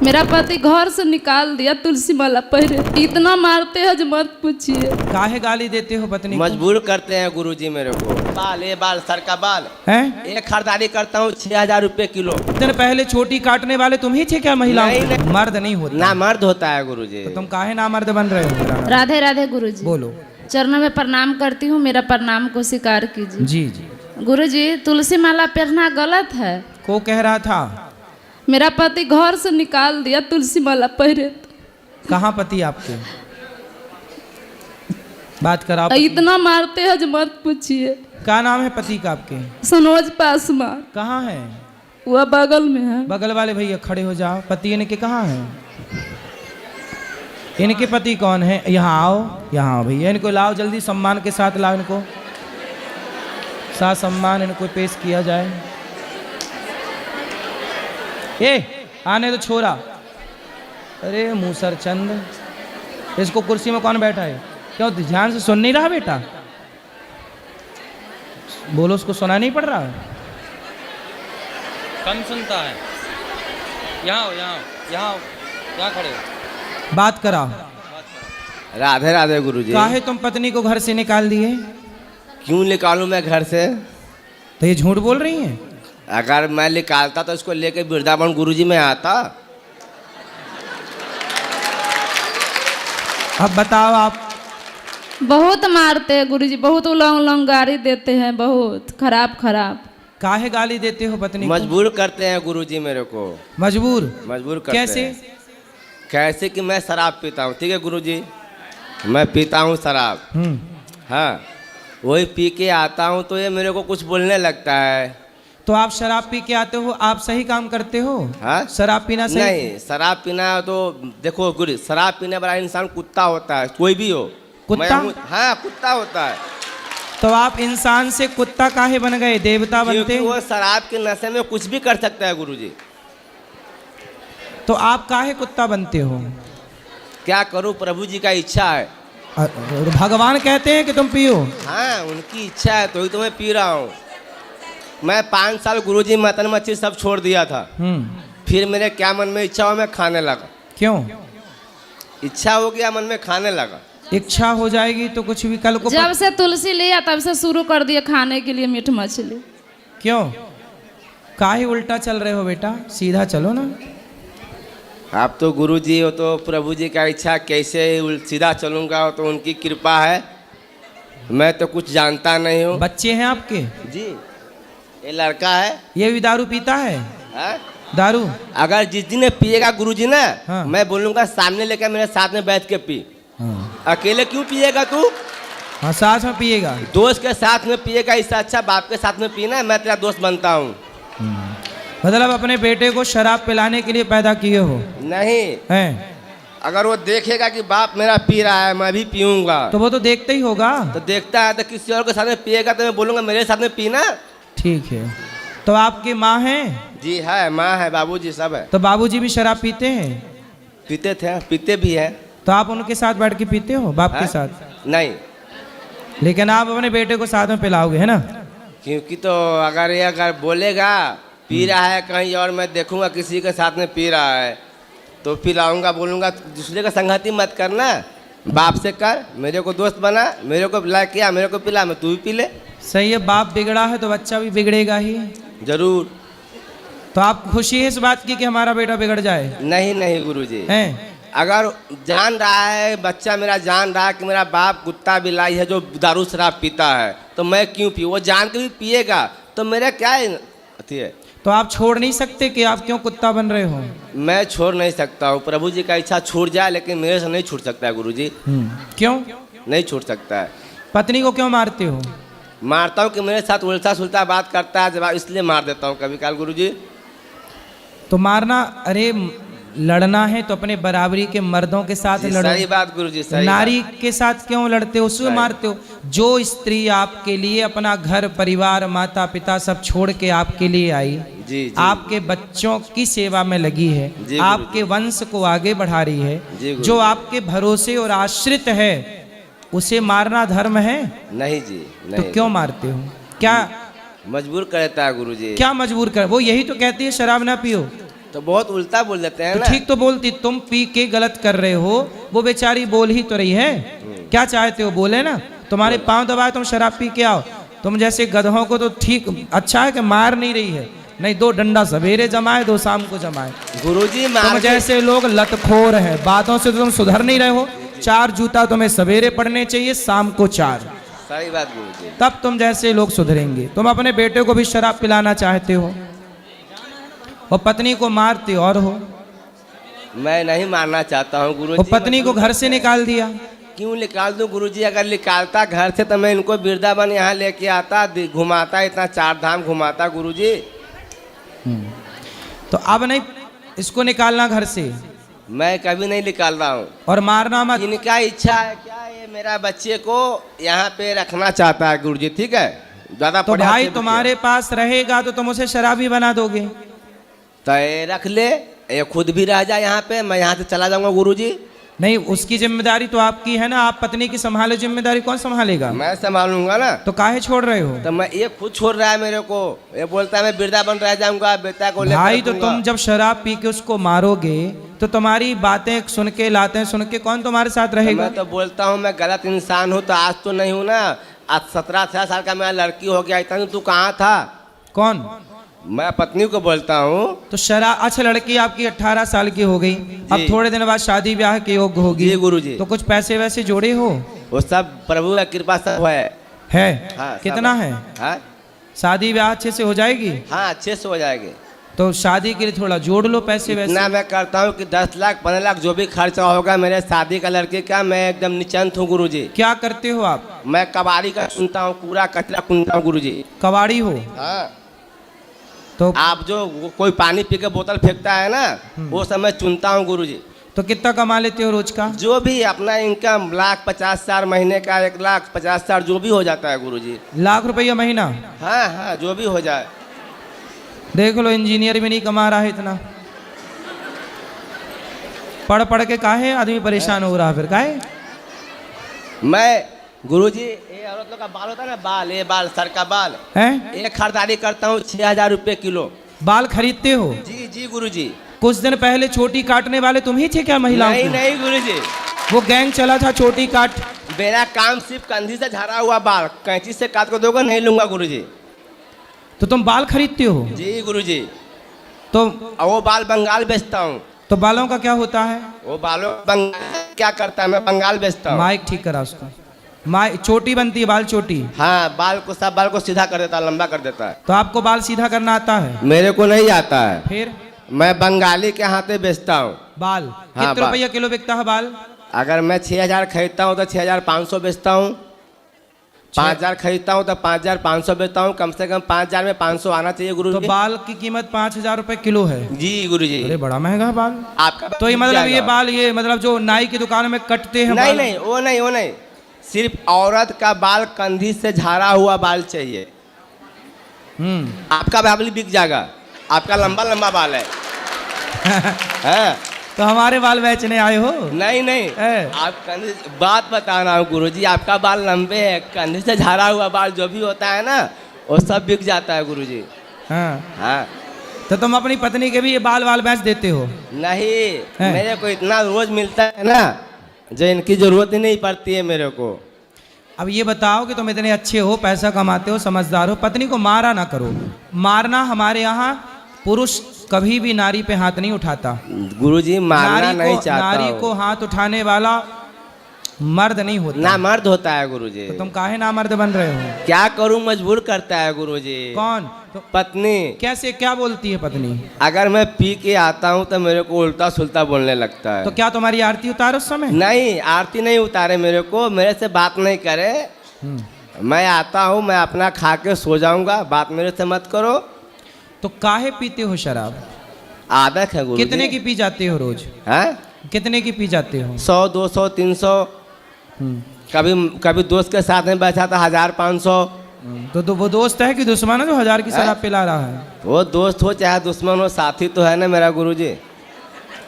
मेरा पति घर से निकाल दिया तुलसी माला पहरे, इतना मारते हैं जो मत पूछिए। काहे गाली देते हो पत्नी को? मजबूर करते हैं गुरुजी मेरे को। बाल ये बाल सर का बाल हैं? एक खरीदारी करता हूँ 6000 रुपये किलो। इतने पहले छोटी काटने वाले तुम ही थे क्या महिलाओं? नहीं। मर्द नहीं होता ना मर्द होता है गुरुजी। तो तुम काहे ना मर्द बन रहे हो? राधे राधे गुरुजी। बोलो। चरणों में प्रणाम करती हूँ, मेरा प्रणाम को स्वीकार कीजिए। जी जी। गुरुजी, तुलसी माला पहनना गलत है। को कह रहा था? मेरा पति घर से निकाल दिया तुलसी माला पहरे। कहाँ पति आपके? बात करा। इतना मारते हैं जो मत पूछिए। क्या नाम है पति का आपके? सनोज पासवान। कहाँ है? वह बगल में है। बगल वाले भैया खड़े हो जाओ। पति इनके कहाँ है? इनके पति कौन है? यहाँ आओ, यहाँ आओ भैया। इनको लाओ जल्दी, सम्मान के साथ लाओ इनको। साथ सम्मान इनको पेश किया जाए। आने तो छोरा। अरे मूसर चंद, इसको कुर्सी में कौन बैठा है? क्यों ध्यान से सुन नहीं रहा बेटा? बोलो, उसको सुना नहीं पड़ रहा? कम सुनता है। यहाँ खड़े हो। बात करा। राधे राधे गुरुजी। काहे तुम पत्नी को घर से निकाल दिए? क्यों निकालूं मैं घर से? तो ये झूठ बोल रही हैं। अगर मैं निकालता तो इसको लेके वृंदावन गुरुजी में आता। अब बताओ आप। बहुत मारते हैं गुरुजी, बहुत उलंग उलंग गाली देते हैं, बहुत खराब खराब। काहे गाली देते हो पत्नी को? मजबूर करते हैं गुरुजी मेरे को। मजबूर करते कैसे? हैं। कैसे कि मैं शराब पीता हूँ, ठीक है गुरुजी, मैं पीता हूँ शराब। हाँ, वही पी के आता हूँ तो ये मेरे को कुछ बोलने लगता है। तो आप शराब पी के आते हो, आप सही काम करते हो? हाँ? शराब पीना सही? नहीं, शराब पीना तो देखो गुरु, शराब पीने वाला इंसान कुत्ता होता है, कोई भी हो। कुत्ता? हाँ, कुत्ता होता है। तो आप इंसान से कुत्ता काहे बन गए? देवता बनते? वो शराब के नशे में कुछ भी कर सकता है गुरुजी। तो आप काहे कुत्ता बनते हो? क्या करूं, प्रभु जी का इच्छा है। भगवान कहते हैं कि तुम पियो? हाँ, उनकी इच्छा है तो ही तो मैं पी रहा हूँ। मैं 5 साल गुरुजी मटन मच्छी सब छोड़ दिया था। फिर मेरे क्या मन में इच्छा हो, मैं खाने लगा। क्यों? इच्छा हो गया, मन में खाने लगा। इच्छा हो जाएगी तो कुछ भी कल को। जब से तुलसी लिया तब से शुरू कर दिए खाने के लिए मीठ मछली। क्यों? काहे उल्टा चल रहे हो बेटा? सीधा चलो ना। आप तो गुरुजी हो तो प्रभु जी का इच्छा, कैसे सीधा चलूंगा हो तो उनकी कृपा है। मैं तो कुछ जानता नहीं हूँ। बच्चे हैं आपके? जी, ये लड़का है। ये भी दारू पीता है? हाँ? दारू? अगर जिस दिन पिएगा गुरुजी ना, हाँ। मैं बोलूंगा सामने लेकर मेरे साथ में बैठ के पी। हाँ। अकेले क्यों पिएगा तू? हाँ, साथ में पिएगा। दोस्त के साथ में पिएगा, इससे अच्छा बाप के साथ में पीना। मैं तेरा दोस्त बनता हूँ। मतलब अपने बेटे को शराब पिलाने के लिए पैदा किए हो? नहीं हैं? अगर वो देखेगा कि बाप मेरा पी रहा है, मैं भी पीऊंगा, तो वो तो देखते ही होगा। तो देखता है तो किसी और के साथ में पिएगा तो मैं बोलूंगा मेरे साथ में पीना। ठीक है। तो आपकी माँ है? जी है, माँ है, बाबूजी सब है। तो बाबूजी भी शराब पीते हैं? पीते थे, पीते भी है। तो आप उनके साथ बैठ के पीते हो, बाप के साथ? नहीं, लेकिन आप अपने बेटे को साथ में पिलाओगे, है ना? क्योंकि तो अगर बोलेगा पी रहा है कहीं और, मैं देखूंगा किसी के साथ में पी रहा है तो पिलाऊंगा, बोलूंगा दूसरे का संगति मत करना, बाप से कर, मेरे को दोस्त बना, मेरे को पिला किया, मेरे को पिला, मैं तू भी पी ले। सही है, बाप बिगड़ा है तो बच्चा भी बिगड़ेगा ही। जरूर। तो आप खुशी है इस बात की कि हमारा बेटा बिगड़ जाए? नहीं गुरुजी, हैं? अगर जान रहा है बच्चा मेरा, जान रहा है कि मेरा बाप कुत्ता बिलाई है जो दारू शराब पीता है, तो मैं क्यों पीऊँ? वो जान के भी पिएगा तो मेरा क्या अथी है? तो आप छोड़ नहीं सकते कि आप क्यों कुत्ता बन रहे हो? मैं छोड़ नहीं सकता हूँ, प्रभु जी का इच्छा छूट जाए, लेकिन मेरे से नहीं छूट सकता है गुरुजी। क्यों नहीं छूट सकता है। पत्नी को क्यों मारते हो? मारता हूँ कि मेरे साथ उल्टा सुल्टा बात करता है, जवाब इसलिए मार देता हूँ कभी काल गुरुजी। तो मारना, अरे लड़ना है तो अपने बराबरी के मर्दों के साथ लड़ो। सही बात गुरुजी, सही नारी के साथ क्यों लड़ते हो, उसको मारते हो? जो स्त्री आपके लिए अपना घर परिवार माता पिता सब छोड़ के आपके लिए आई, जी, आपके बच्चों की सेवा में लगी है, आपके वंश को आगे बढ़ा रही है, जो आपके भरोसे और आश्रित है, उसे मारना धर्म है? नहीं जी, नहीं। तो क्यों मारते हो? क्या मजबूर करता है गुरुजी। क्या मजबूर कर? वो यही तो कहती है शराब ना पियो। तो बहुत उल्टा बोल देते हैं तो ना। ठीक तो बोलती, तुम पी के गलत कर रहे हो, वो बेचारी बोल ही तो रही है। क्या चाहते हो, बोले ना। तुम्हारे पांव दबाए तुम शराब पी के आओ। तुम जैसे गधों को तो ठीक अच्छा है कि मार नहीं रही है, नहीं 2 डंडा सवेरे जमाए 2 शाम को जमाए। गुरुजी तुम मार जैसे लोग लतखोर है, बातों से तो तुम सुधर नहीं रहे हो। 4 जूता तुम्हें सवेरे पड़ने चाहिए, शाम को 4, सही बात गुरुजी। तब तुम जैसे लोग सुधरेंगे। तुम अपने बेटे को भी शराब पिलाना चाहते हो और पत्नी को मारते और हो। मैं नहीं मारना चाहता हूँ गुरुजी। और पत्नी को घर से निकाल दिया। क्यों निकाल दूं गुरुजी? अगर निकालता घर से तो मैं इनको वृंदावन यहाँ लेके आता, घुमाता, इतना 4 धाम घुमाता गुरुजी। तो अब नहीं इसको निकालना घर से, मैं कभी नहीं निकाल रहा हूँ। और मारना मत। इनका इच्छा है क्या, ये मेरा बच्चे को यहाँ पे रखना चाहता है गुरुजी, ठीक है। ज्यादा तो भाई तुम्हारे पास रहेगा तो तुम उसे शराबी बना दोगे। तो ये रख ले, ये खुद भी रह जाए यहाँ पे, मैं यहाँ से चला जाऊंगा गुरुजी। नहीं, उसकी जिम्मेदारी तो आपकी है ना, आप पत्नी की संभालो, जिम्मेदारी कौन संभालेगा? मैं संभालूंगा ना। तो काहे छोड़ रहे हो? तो मैं, ये खुद छोड़ रहा है मेरे को, ये बोलता है मैं वृंदावन रह जाऊंगा, बेटा को लेकर भाई तो रखूंगा। तुम जब शराब पी के उसको मारोगे तो तुम्हारी बातें सुन के, लातें सुन के कौन तुम्हारे साथ तो रहेगा? मैं तो बोलता हूँ मैं गलत इंसान हूँ, तो आज तो नहीं हूँ ना। आज 17-18 साल का मेरा लड़की हो गया, इतना तू कहाँ था? कौन? मैं पत्नी को बोलता हूँ। तो शराब, अच्छा लड़की आपकी 18 साल की हो गई, अब थोड़े दिन बाद शादी ब्याह के योग्य होगी। जी गुरुजी। तो कुछ पैसे वैसे जोड़े हो? वो सब प्रभु की कृपा सब है। हाँ, कितना सब है? हाँ शादी ब्याह अच्छे से हो जाएगी? हाँ, अच्छे से हो जाएगी। तो शादी के लिए थोड़ा जोड़ लो पैसे वैसे। इतना मैं करता हूँ कि 10 लाख 15 लाख जो भी खर्चा होगा मेरे शादी का लड़के का, मैं एकदम निश्चिंत हूँ गुरुजी। क्या करते हो आप? मैं कबाड़ी का सुनता हूँ, पूरा कचरा सुनता हूँ गुरुजी। कबाड़ी हो? हाँ। तो आप जो कोई पानी पी के बोतल फेंकता है ना, वो सब मैं चुनता हूँ गुरुजी। तो कितना कमा लेते हो रोज का? जो भी अपना इनकम, 1,50,000 महीने का, 1,50,000 जो भी हो जाता है गुरुजी। लाख रुपया महीना? हाँ हाँ, जो भी हो जाए। देख लो, इंजीनियर भी नहीं कमा रहा है इतना। पढ़ पढ़ के काहे आदमी परेशान हो रहा है फिर, काहे? मैं गुरुजी, ये औरत लोग का बाल होता है ना, बाल, ये बाल, सर का बाल हैं? ये खरीदारी करता हूँ 6,000 रुपये किलो। बाल खरीदते हो? जी जी गुरुजी। कुछ दिन पहले चोटी काटने वाले तुम ही थे क्या महिलाओं नहीं की? नहीं गुरुजी, वो गैंग चला था चोटी काट। मेरा काम सिर्फ कंधी से झड़ा हुआ बाल कैंची से काट को दोगे, नहीं लूंगा गुरुजी। तो तुम बाल खरीदते हो? जी गुरुजी। तो और वो बाल बंगाल बेचता हूँ। तो बालों का क्या होता है? वो बालों बंगाल क्या करता है, मैं बंगाल बेचता हूँ। माइक ठीक करा उसको। माइक, चोटी बनती है, बाल चोटी। हाँ, बाल को, सब बाल को सीधा कर देता है, लंबा कर देता है। तो आपको बाल सीधा करना आता है? मेरे को नहीं आता है। फिर? मैं बंगाली के हाथे बेचता हूँ बाल। हाँ, कितने रुपया किलो बिकता है बाल? अगर मैं 6,000 खरीदता हूँ तो 6,500 बेचता हूँ। 5,000 खरीदता हूँ तो 5,500 बेचता हूँ। कम से कम 5,000 में 500 आना चाहिए गुरु तो जी। बाल की कीमत 5,000 रुपए किलो है? जी गुरु जी। अरे बड़ा महंगा है बाल। आपका तो ये बिक मतलब, ये जाएगा। बाल, ये मतलब जो नाई की दुकान में कटते हैं नहीं बाल? नहीं, वो नहीं, वो नहीं, सिर्फ औरत का बाल कंधी से झाड़ा हुआ बाल चाहिए। आपका बाल बिक जाएगा, आपका लंबा लंबा बाल है। हाँ। तो हमारे बाल बेचने आए हो? नहीं नहीं, आप कंधे, बात बता रहा हूँ गुरुजी, आपका बाल लंबे है, कंधे से झाड़ा हुआ बाल जो भी होता है ना, वो सब बिक जाता है गुरुजी। हाँ। हाँ। तो तुम अपनी पत्नी के भी ये बाल वाल बेच देते हो? नहीं, मेरे को इतना रोज मिलता है ना, जो इनकी जरूरत ही नहीं पड़ती है मेरे को। अब ये बताओ कि तुम इतने अच्छे हो, पैसा कमाते हो, समझदार हो, पत्नी को मारा ना करो। मारना, हमारे यहाँ पुरुष कभी भी नारी पे हाथ नहीं उठाता। गुरुजी, मारना नहीं चाहता नारी हूँ। को हाथ उठाने वाला मर्द नहीं होता। ना मर्द होता है गुरुजी। तो तुम काहे ना मर्द बन रहे हो? क्या करूं, मजबूर करता है गुरुजी। कौन? तो पत्नी। कैसे, क्या बोलती है पत्नी? अगर मैं पी के आता हूं तो मेरे को उल्टा सुल्टा बोलने लगता है। तो क्या तुम्हारी आरती उतारो उस समय? नहीं, आरती नहीं उतारे मेरे को, मेरे से बात नहीं करे। मैं आता हूं, मैं अपना खा के सो जाऊंगा, बात मेरे से मत करो। तो काहे पीते हो शराब? आदत है गुरुजी। कितने की पी जाते हो रोज? हैं? कितने की पी जाते हो? 100, 200, 300। कभी दोस्त के साथ में बैठा था 1,000-500। तो वो दोस्त है कि दुश्मन है जो 1,000 की शराब पिला रहा है? वो दोस्त हो चाहे दुश्मन हो, साथी तो है ना मेरा गुरुजी।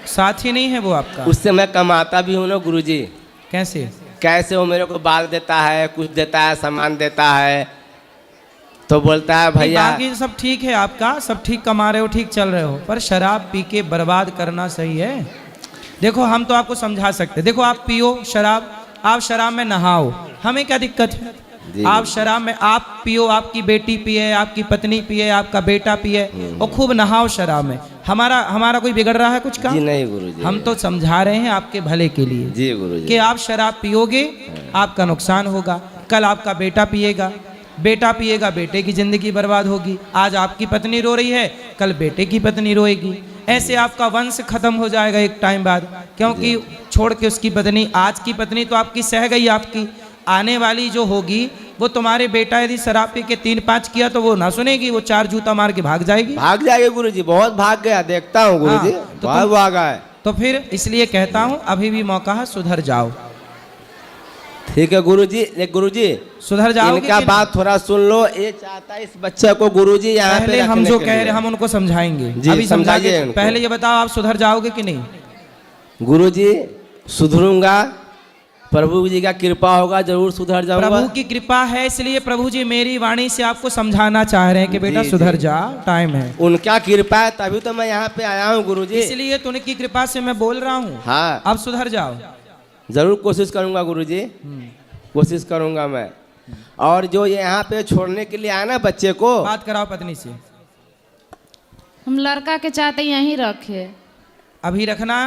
साथी नहीं है वो आपका? उससे मैं कमाता भी हूँ ना गुरुजी। कैसे? कैसे? वो मेरे को बाल देता है, कुछ देता है, सामान देता है। तो बोलता है भैया बाकी सब ठीक है, आपका सब ठीक कमा रहे हो, ठीक चल रहे हो, पर शराब पी के बर्बाद करना सही है? देखो हम तो आपको समझा सकते, देखो आप पियो शराब, आप शराब में नहाओ, हमें क्या दिक्कत है? आप शराब में आप पियो, आपकी बेटी पिए, आपकी पत्नी पिए, आपका बेटा पिए और खूब नहाओ शराब में, हमारा कोई बिगड़ रहा है कुछ का? जी नहीं गुरुजी, हम तो समझा रहे हैं आपके भले के लिए जी गुरुजी, कि आप शराब पियोगे आपका नुकसान होगा, कल आपका बेटा पिएगा, बेटे की जिंदगी बर्बाद होगी। आज आपकी पत्नी रो रही है, कल बेटे की पत्नी रोएगी, ऐसे आपका वंश खत्म हो जाएगा एक टाइम बाद, क्योंकि छोड़ के उसकी पत्नी, आज की पत्नी तो आपकी सह गई, आपकी आने वाली जो होगी वो तुम्हारे बेटा यदि शराब पी के 3-5 किया तो वो ना सुनेगी, वो 4 जूता मार के भाग जाएगी। भाग जाएगी गुरुजी, बहुत भाग गया, देखता हूँ गुरुजी, तो बहुत भागा है। तो फिर इसलिए कहता हूँ अभी भी मौका है, सुधर जाओ। ठीक है गुरुजी सुधर जाओगे इनका कि बात थोड़ा सुन लो, ये चाहता है इस बच्चे को गुरुजी यहाँ पे पहले हम रखने जो के कह लिए। रहे हम उनको समझाएंगे, जी, अभी समझाइए। समझाइए उनको। पहले ये बताओ आप सुधर जाओगे कि नहीं? गुरुजी सुधरूंगा, प्रभु जी का कृपा होगा, जरूर सुधर जाऊंगा। प्रभु की कृपा है, इसलिए प्रभु जी मेरी वाणी से आपको समझाना चाह रहे हैं कि बेटा जी, सुधर जी। जा, टाइम है। उनका कृपा है तभी तो मैं यहाँ पे आया हूँ गुरुजी। इसलिए तो उनकी कृपा से मैं बोल रहा हूँ, हाँ अब सुधर जाओ। जरूर कोशिश करूंगा गुरुजी, कोशिश करूंगा मैं। और जो ये यहाँ पे छोड़ने के लिए आया ना बच्चे को, बात कराओ पत्नी से। हम लड़का के चाहते यहीं रखे। अभी रखना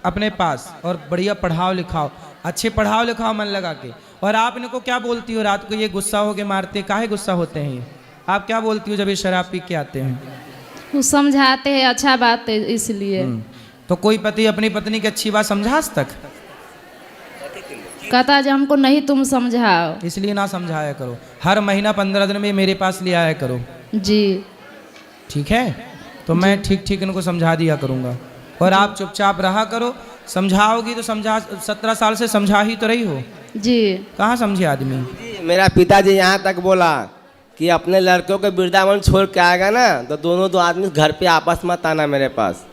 अपने पास और बढ़िया पढ़ाओ लिखाओ, अच्छे पढ़ाओ लिखाओ मन लगा के। और आप इनको क्या बोलती हो रात को ये गुस्सा हो के मारते, काहे गुस्सा होते हैं ये? आप क्या बोलती हो जब ये शराब पी के आते हैं? वो समझाते हैं अच्छा बात है इसलिए। तो कोई पति अपनी पत्नी की अच्छी बात समझा आज तक? कहता है जो हमको नहीं तुम समझाओ। इसलिए ना समझाया करो, हर महीना 15 दिन में मेरे पास ले आया करो, जी ठीक है? तो मैं ठीक ठीक इनको समझा दिया करूँगा और आप चुपचाप रहा करो। समझाओगी तो समझा, 17 साल से समझा ही तो रही हो, जी। कहाँ समझे आदमी? मेरा पिताजी यहाँ तक बोला कि अपने लड़कों को वृंदावन छोड़ के आएगा ना तो दोनों दो आदमी घर पे आपस मत आना मेरे पास।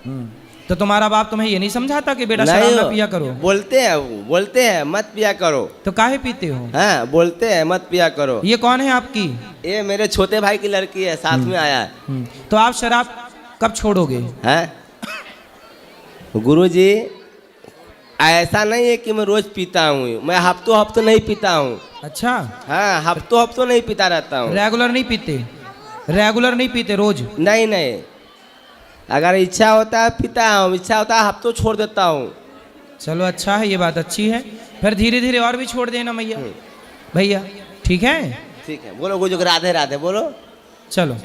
तो तुम्हारा बाप तुम्हें ये नहीं समझाता कि बेटा शराब ना पिया करो? बोलते हैं मत पिया करो। तो काहे पीते हो? हाँ बोलते हैं मत पिया करो। ये कौन है आपकी? ये मेरे छोटे भाई की लड़की है, साथ में आया है। तो आप शराब कब छोड़ोगे? हैं गुरुजी, ऐसा नहीं है कि मैं रोज पीता हूँ, मैं हफ्तों नहीं पीता हूँ। अच्छा, हाँ हफ्तों नहीं पीता रहता हूँ। रेगुलर नहीं पीते? रेगुलर नहीं पीते रोज? नहीं, अगर इच्छा होता है पीता हूँ, इच्छा होता है हफ्तों छोड़ देता हूँ। चलो अच्छा है, ये बात अच्छी है। फिर धीरे धीरे और भी छोड़ देना भैया, ठीक है? ठीक है, बोलो गुरु राधे राधे बोलो। चलो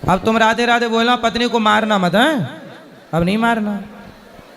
अब तुम राधे राधे बोलना, पत्नी को मारना मत, है? अब नहीं मारना।